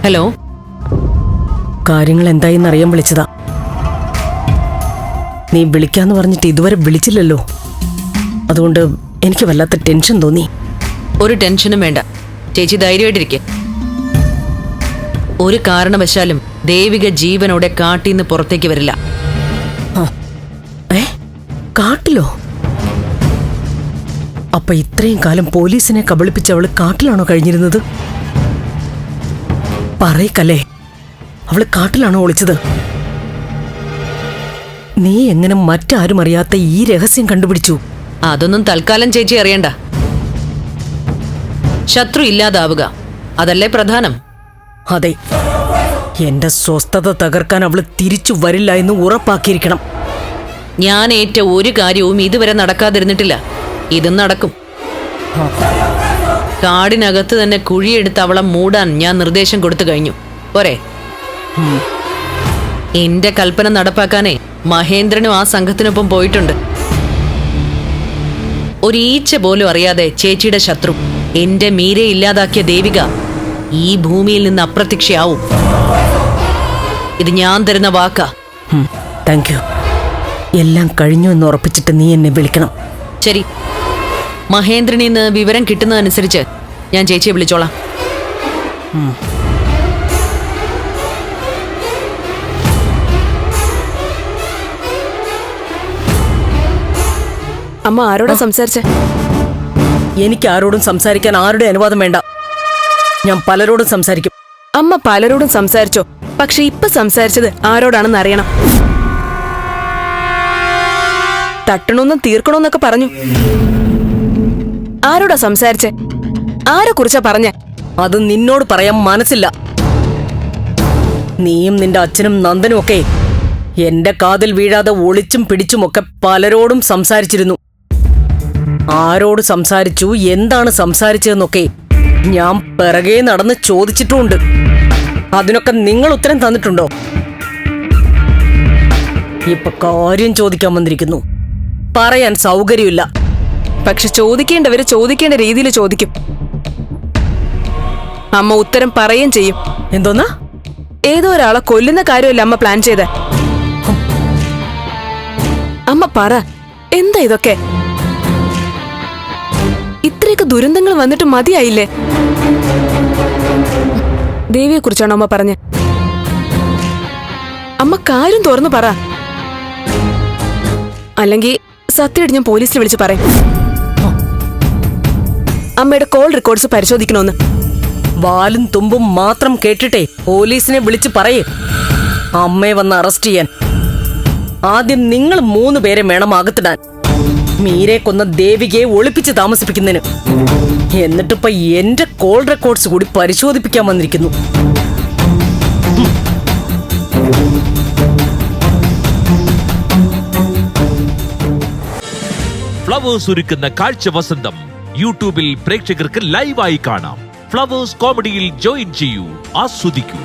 Hello, കാര്യങ്ങൾ എന്തായെന്നറിയാൻ വിളിച്ചതാ. നീ വിളിക്കാന്ന് പറഞ്ഞിട്ട് ഇതുവരെ വിളിച്ചില്ലല്ലോ. അതുകൊണ്ട് എനിക്ക് വല്ലാത്ത ടെൻഷൻ തോന്നി. ഒരു ടെൻഷനും വേണ്ട ചേച്ചി, ധൈര്യമായിട്ടിരിക്കെ. ഒരു കാരണവശാലും ദേവിക ജീവനോടെ കാട്ടിന്ന് പുറത്തേക്ക് വരില്ല. കാട്ടിലോ? അപ്പൊ ഇത്രയും കാലം പോലീസിനെ കബളിപ്പിച്ച് അവള് കാട്ടിലാണോ കഴിഞ്ഞിരുന്നത്? പറയക്കല്ലേ, അവള് കാട്ടിലാണോ ഒളിച്ചത്? നീ എങ്ങനെ മറ്റാരും അറിയാത്ത ഈ രഹസ്യം കണ്ടുപിടിച്ചു? അതൊന്നും തൽക്കാലം ചേച്ചി അറിയണ്ട. ശത്രു ഇല്ലാതാവുക, അതല്ലേ പ്രധാനം. അതെ, എന്റെ സ്വസ്ഥത തകർക്കാൻ അവള് തിരിച്ചു വരില്ല എന്ന് ഉറപ്പാക്കിയിരിക്കണം. ഞാൻ ഏറ്റ ഒരു കാര്യവും ഇതുവരെ നടക്കാതിരുന്നിട്ടില്ല. ഇതും നടക്കും. കാടിനകത്ത് തന്നെ കുഴിയെടുത്ത് അവളെ മൂടാൻ ഞാൻ നിർദ്ദേശം കൊടുത്തു കഴിഞ്ഞു. പോരെ? എന്റെ കൽപ്പന നടപ്പാക്കാനേ മഹേന്ദ്രനും ആ സംഘത്തിനൊപ്പം പോയിട്ടുണ്ട്. ഒരീച്ച പോലും അറിയാതെ ചേച്ചിയുടെ ശത്രു, എന്റെ മീരെ ഇല്ലാതാക്കിയ ദേവിക, ഈ ഭൂമിയിൽ നിന്ന് അപ്രത്യക്ഷയാവും. ഇത് ഞാൻ തരുന്ന വാക്കാ. Thank you. എല്ലാം കഴിഞ്ഞു എന്ന് ഉറപ്പിച്ചിട്ട് നീ എന്നെ വിളിക്കണം. ശരി, മഹേന്ദ്രനിൽ നിന്ന് വിവരം കിട്ടുന്നതനുസരിച്ച് ഞാൻ ചേച്ചിയെ വിളിച്ചോളാം. അമ്മ ആരോടാ സംസാരിച്ചേ? എനിക്ക് ആരോടും സംസാരിക്കാൻ ആരുടെ അനുവാദം വേണ്ട. ഞാൻ പലരോടും സംസാരിക്കും. അമ്മ പലരോടും സംസാരിച്ചോ, പക്ഷെ ഇപ്പൊ സംസാരിച്ചത് ആരോടാണെന്ന് അറിയണം. തട്ടണമെന്നും തീർക്കണമെന്നൊക്കെ പറഞ്ഞു. ആരോടാ സംസാരിച്ചേ? ആരെ കുറിച്ചാ പറഞ്ഞേ? അത് നിന്നോട് പറയാൻ മനസ്സില്ല. നീയും നിന്റെ അച്ഛനും നന്ദനും ഒക്കെ എന്റെ കാതിൽ വീഴാതെ ഒളിച്ചും പിടിച്ചുമൊക്കെ പലരോടും സംസാരിച്ചിരുന്നു. ആരോട് സംസാരിച്ചു, എന്താണ് സംസാരിച്ചതെന്നൊക്കെ ഞാൻ പിറകെ നടന്ന് ചോദിച്ചിട്ടുമുണ്ട്. അതിനൊക്കെ നിങ്ങൾ ഉത്തരം തന്നിട്ടുണ്ടോ? ഇപ്പൊ കാര്യം ചോദിക്കാൻ വന്നിരിക്കുന്നു. പറയാൻ സൗകര്യമില്ല. പക്ഷെ ചോദിക്കേണ്ടവര് ചോദിക്കേണ്ട രീതിയിൽ ചോദിക്കും. അമ്മ ഉത്തരം പറയുകയും ചെയ്യും. എന്തോന്നാ? ഏതോ ഒരാളെ കൊല്ലുന്ന കാര്യമല്ല അമ്മ പ്ലാൻ ചെയ്ത. അമ്മ പറ, എന്താ ഇതൊക്കെ? ഇത്രയൊക്കെ ദുരന്തങ്ങൾ വന്നിട്ട് മതിയായില്ലേ? ദേവിയെ കുറിച്ചാണോ അമ്മ പറഞ്ഞ? അമ്മ കാര്യം തുറന്നു പറ, അല്ലെങ്കിൽ സത്യമായിട്ട് ഞാൻ പോലീസിൽ വിളിച്ച് പറയും. അമ്മയുടെ കോൾ റെക്കോർഡ്സ് പരിശോധിക്കണമെന്ന്. വാലും തുമ്പും മാത്രം കേട്ടിട്ടേ പോലീസിനെ വിളിച്ച് പറയേ അമ്മയെ വന്ന് അറസ്റ്റ് ചെയ്യാൻ. ആദ്യം നിങ്ങൾ 3 പേരെ വേണം അകത്തിടാൻ. മീരെ കൊന്ന ദേവികയെ ഒളിപ്പിച്ച് താമസിപ്പിക്കുന്നതിന്. എന്നിട്ടിപ്പോ എന്റെ കോൾ റെക്കോർഡ്സ് കൂടി പരിശോധിപ്പിക്കാൻ വന്നിരിക്കുന്നു. ഫ്ലവേഴ്സ് ഒരുക്കുന്ന കാഴ്ച വസന്തം യൂട്യൂബിൽ പ്രേക്ഷകർക്ക് ലൈവായി കാണാം. ഫ്ലവേഴ്സ് കോമഡിയിൽ ജോയിൻ ചെയ്യൂ, ആസ്വദിക്കൂ.